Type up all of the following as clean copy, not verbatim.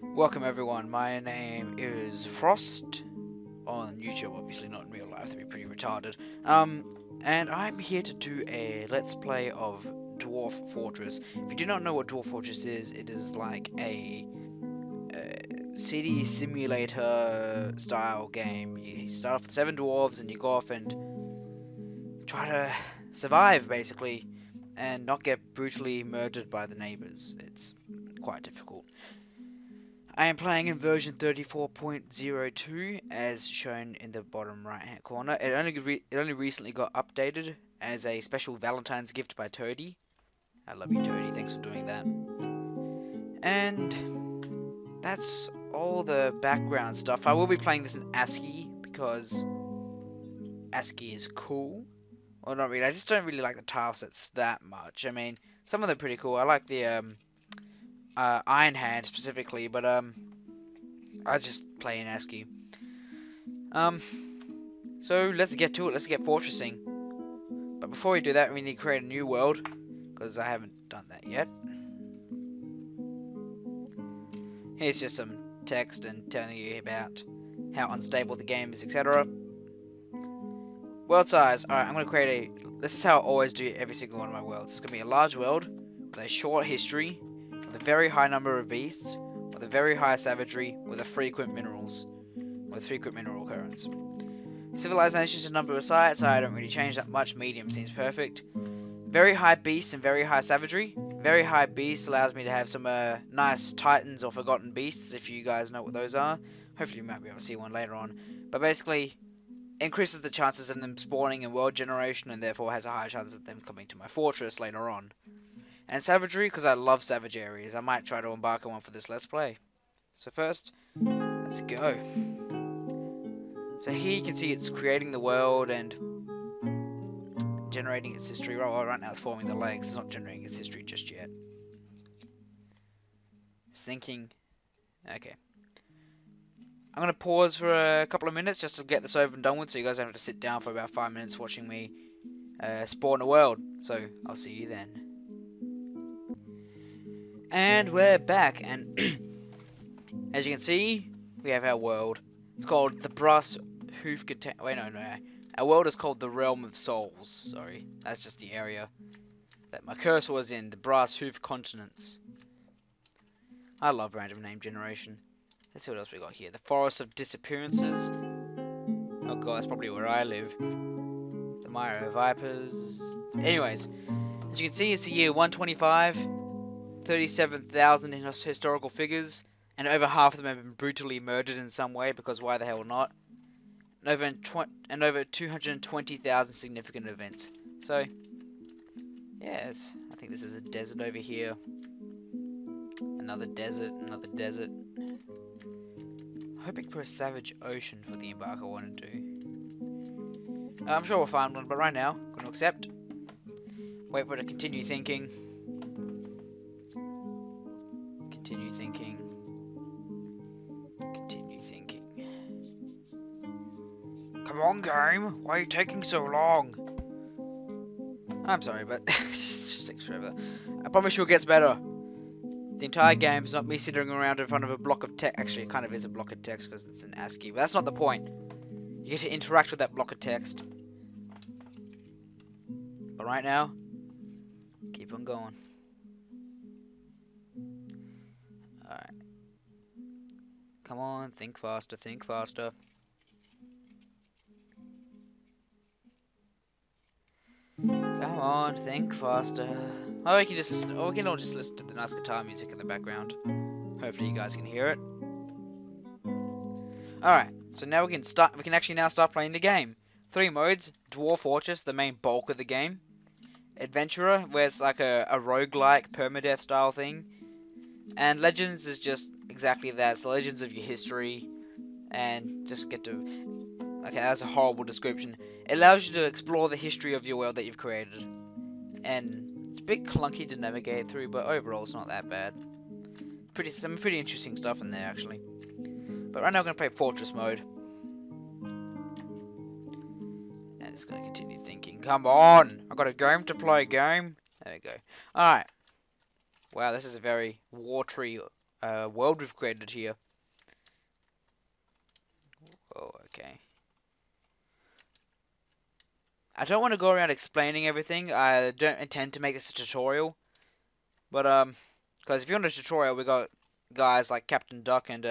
Welcome everyone, my name is Frost, on YouTube, obviously not in real life, that'd be pretty retarded. And I'm here to do a Let's Play of Dwarf Fortress. If you do not know what Dwarf Fortress is, it is like a city simulator style game. You start off with 7 dwarves and you go off and try to survive, basically, and not get brutally murdered by the neighbors. It's quite difficult. I am playing in version 34.02 as shown in the bottom right hand corner. It only recently got updated as a special Valentine's gift by Toady. I love you, Toady, thanks for doing that. And that's all the background stuff. I will be playing this in ASCII because ASCII is cool. Well, not really, I just don't really like the tile sets that much. I mean, some of them are pretty cool. I like the Iron Hand specifically, but I just play in ASCII. So let's get to it. Let's get fortressing. But before we do that, we need to create a new world because I haven't done that yet. Here's just some text and telling you about how unstable the game is, etc. World size. Alright, I'm going to create a... This is how I always do every single one of my worlds. It's going to be a large world with a short history, with a very high number of beasts, with a very high savagery, with a frequent mineral occurrence. Civilization's a number of sites, I don't really change that much. Medium seems perfect. Very high beasts and very high savagery. Very high beasts allows me to have some nice titans or forgotten beasts, if you guys know what those are. Hopefully you might be able to see one later on. But basically, increases the chances of them spawning in world generation and therefore has a higher chance of them coming to my fortress later on. And savagery, because I love savage areas. I might try to embark on one for this Let's Play. So first, let's go. So here you can see it's creating the world and generating its history. Well, right now it's forming the legs. It's not generating its history just yet. It's thinking. Okay. I'm going to pause for a couple of minutes just to get this over and done with, so you guys don't have to sit down for about 5 minutes watching me spawn a world. So I'll see you then. And we're back, and as you can see, we have our world. It's called the Brass Hoof. Wait, no. Our world is called the Realm of Souls. Sorry, that's just the area that my cursor was in. The Brass Hoof Continents. I love random name generation. Let's see what else we got here. The Forest of Disappearances. Oh god, that's probably where I live. The Mire Vipers. Anyways, as you can see, it's the year 125. 37,000 in historical figures, and over half of them have been brutally murdered in some way, because why the hell not? And over 220,000 significant events. So, yes, I think this is a desert over here. Another desert, another desert. Hoping for a savage ocean for the embark I want to do. I'm sure we'll find one, but right now, I'm going to accept. Wait for it to continue thinking. Continue thinking. Come on, game. Why are you taking so long? I'm sorry, but it just takes forever. I promise you it gets better. The entire game is not me sitting around in front of a block of text. Actually, it kind of is a block of text because it's in ASCII, but that's not the point. You get to interact with that block of text. But right now, keep on going. Alright. Come on, think faster, think faster. Come on, think faster. Oh, we can just listen. Or we can all just listen to the nice guitar music in the background. Hopefully, you guys can hear it. Alright, so now we can actually now start playing the game. 3 modes: Dwarf Fortress, the main bulk of the game; Adventurer, where it's like a roguelike permadeath style thing; and Legends is just exactly that. It's the legends of your history, and just get to. Okay, that's a horrible description. It allows you to explore the history of your world that you've created. And it's a bit clunky to navigate through, but overall it's not that bad. Some pretty interesting stuff in there, actually. But right now I'm going to play Fortress mode. And it's going to continue thinking. Come on! I've got a game to play, game. There we go. Alright. Wow, this is a very watery world we've created here. Oh, okay. I don't want to go around explaining everything. I don't intend to make this a tutorial. But, because if you want a tutorial, we got guys like Captain Duck and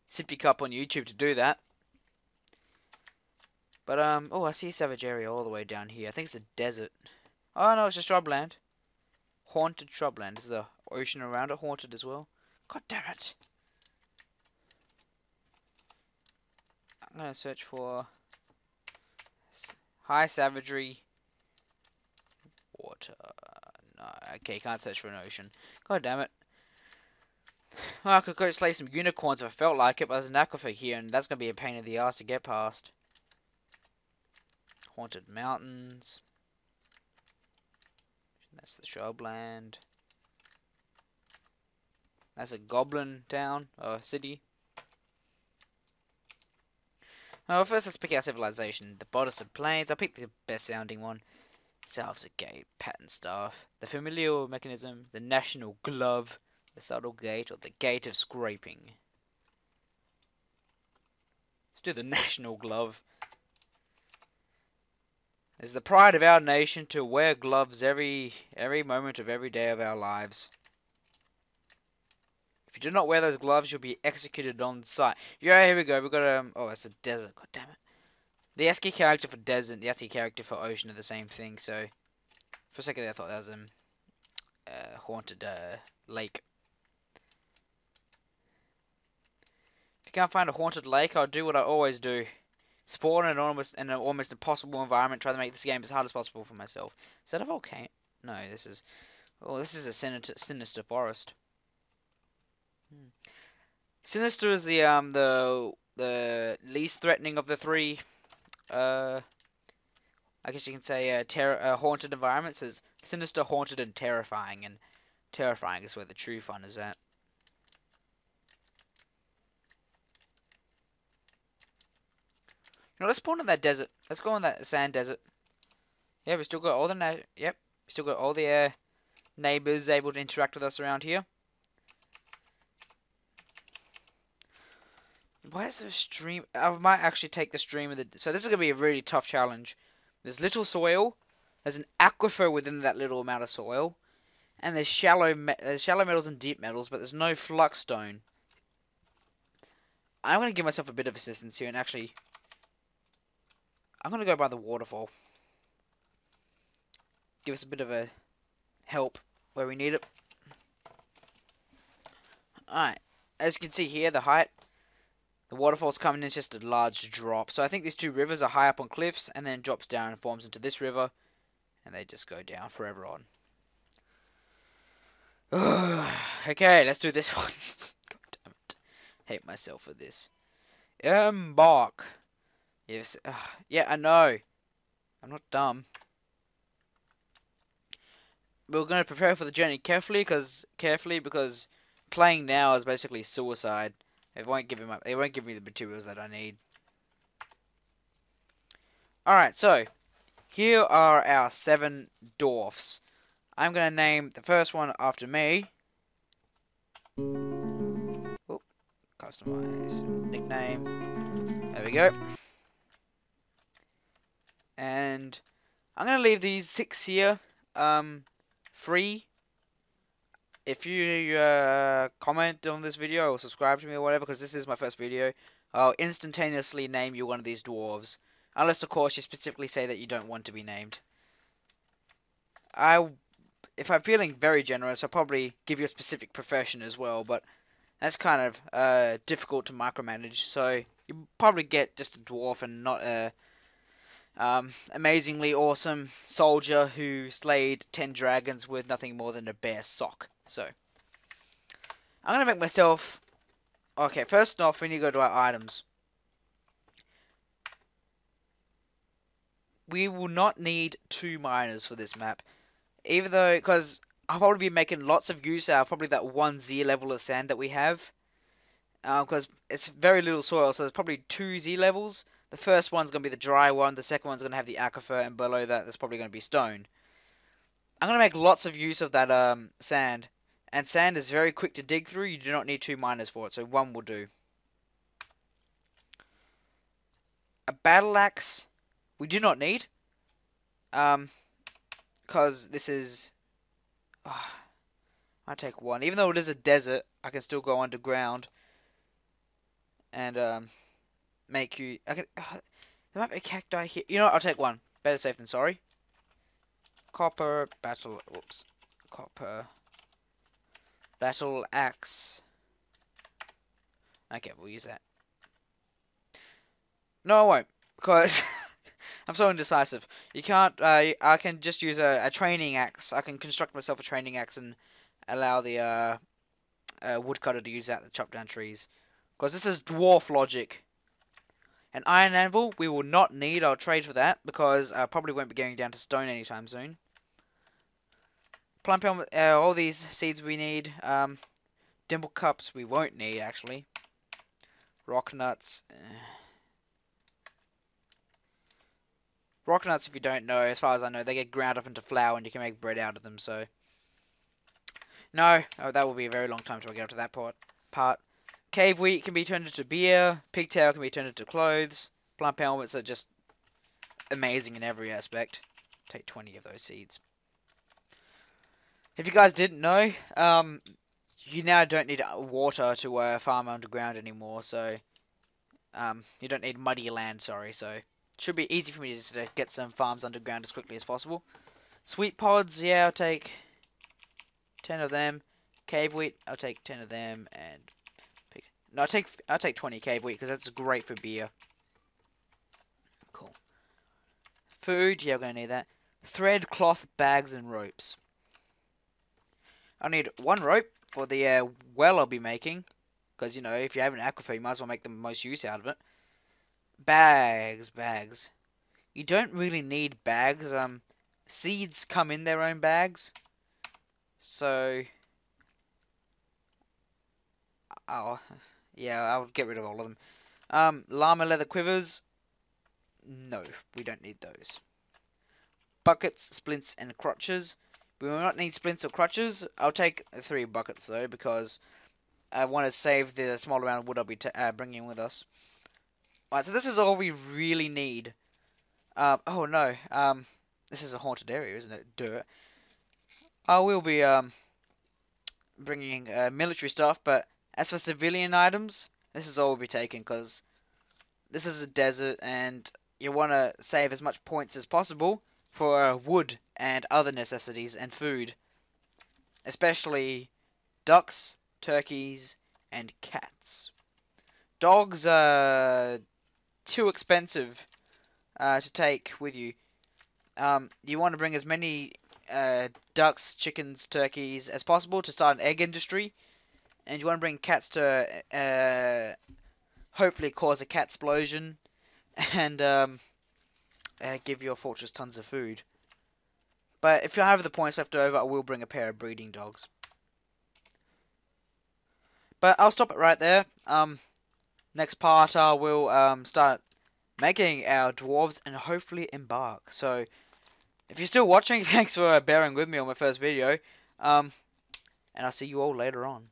Sippy Cup on YouTube to do that. But, oh, I see a savage area all the way down here. I think it's a desert. Oh, no, it's a shrubland. Haunted shrubland. Is the ocean around it haunted as well? God damn it. I'm going to search for high savagery water. No, okay, can't search for an ocean. God damn it. Well, I could go slay some unicorns if I felt like it, but there's an aquifer here, and that's going to be a pain in the ass to get past. Haunted mountains. That's the shrubland. That's a goblin town, or city. Well, first let's pick our civilization. The Bodisson Plains. I picked the best sounding one. Salves a gate, pattern staff. The familial mechanism. The national glove. The subtle gate, or the gate of scraping. Let's do the national glove. It's the pride of our nation to wear gloves every moment of every day of our lives. If you do not wear those gloves, you'll be executed on sight. Yeah, here we go. We've got oh, it's a desert. God damn it. The ASCII character for desert, the ASCII character for ocean are the same thing. So, for a second, I thought that was a haunted lake. If you can't find a haunted lake, I'll do what I always do. Spawn in an almost impossible environment. Try to make this game as hard as possible for myself. Is that a volcano? No, this is. Oh, this is a sinister forest. Sinister is the least threatening of the three. I guess you can say haunted environments. Is sinister, haunted, and terrifying. And terrifying is where the true fun is at. You know, let's spawn in that desert. Let's go on that sand desert. Yeah, we still got all the we still got all the neighbors able to interact with us around here. Why is there a stream? I might actually take the stream of the. So this is gonna be a really tough challenge. There's little soil. There's an aquifer within that little amount of soil, and there's shallow metals and deep metals, but there's no flux stone. I'm gonna give myself a bit of assistance here, and actually. I'm going to go by the waterfall. Give us a bit of a help where we need it. Alright. As you can see here, the height. The waterfall's coming in, it's just a large drop. So I think these two rivers are high up on cliffs and then drops down and forms into this river. And they just go down forever on. Okay, let's do this one. God damn it. Hate myself for this. Embark. Yes, yeah, I know. I'm not dumb. We're going to prepare for the journey carefully because playing now is basically suicide. It won't give me the materials that I need. Alright, so here are our 7 dwarfs. I'm going to name the first one after me. Oop, customize nickname. There we go. And I'm going to leave these 6 here free. If you comment on this video or subscribe to me or whatever, because this is my first video, I'll instantaneously name you one of these dwarves. Unless, of course, you specifically say that you don't want to be named. If I'm feeling very generous, I'll probably give you a specific profession as well, but that's kind of difficult to micromanage, so you probably get just a dwarf and not a amazingly awesome soldier who slayed 10 dragons with nothing more than a bare sock. So, I'm going to make myself... Okay, first off, we need to go to our items. We will not need 2 miners for this map. Even though, because I'll probably be making lots of use out of probably that 1 Z level of sand that we have. Because it's very little soil, so there's probably 2 Z levels. The first one's going to be the dry one, the second one's going to have the aquifer, and below that there's probably going to be stone. I'm going to make lots of use of that sand. And sand is very quick to dig through. You do not need 2 miners for it, so 1 will do. A battle axe we do not need. Because this is... Oh, I take 1. Even though it is a desert, I can still go underground. And, make you... I can... there might be a cacti here. You know what? I'll take 1. Better safe than sorry. Copper, battle... Whoops. Copper... Battle axe. Okay, we'll use that. No, I won't, because I'm so indecisive. You can't. I can just use a training axe. I can construct myself a training axe and allow the woodcutter to use that to chop down trees. Because this is dwarf logic. An iron anvil we will not need. I'll trade for that because I probably won't be going down to stone anytime soon. Plum helmet, all these seeds we need. Dimple cups we won't need actually. Rock nuts. Rock nuts, if you don't know, as far as I know, they get ground up into flour and you can make bread out of them, so... No, that will be a very long time till I get up to that part. Cave wheat can be turned into beer. Pigtail can be turned into clothes. Plump helmets are just amazing in every aspect. Take 20 of those seeds. If you guys didn't know, you now don't need water to farm underground anymore, so... you don't need muddy land, sorry, so... Should be easy for me to get some farms underground as quickly as possible. Sweet pods, yeah, I'll take 10 of them. Cave wheat, I'll take 10 of them, and no, I'll take 20 cave wheat because that's great for beer. Cool. Food, yeah, I'm gonna need that. Thread, cloth, bags, and ropes. I need 1 rope for the well I'll be making, because you know if you have an aquifer, you might as well make the most use out of it. Bags. You don't really need bags. Seeds come in their own bags. So, yeah, I'll get rid of all of them. Llama leather quivers. No, we don't need those. Buckets, splints, and crutches. We will not need splints or crutches. I'll take 3 buckets though, because I want to save the small amount of wood I'll be bringing with us. Alright, so this is all we really need. Oh no, this is a haunted area, isn't it? Duh. I will be, bringing, military stuff, but as for civilian items, this is all we'll be taking, because this is a desert, and you want to save as much points as possible for, wood and other necessities and food. Especially ducks, turkeys, and cats. Dogs are too expensive to take with you. You want to bring as many ducks, chickens, turkeys as possible to start an egg industry, and you want to bring cats to hopefully cause a cat explosion and give your fortress tons of food. But if you have the points left over, I will bring a pair of breeding dogs. But I'll stop it right there. Next part, I will start making our dwarves and hopefully embark. So, if you're still watching, thanks for bearing with me on my first video. And I'll see you all later on.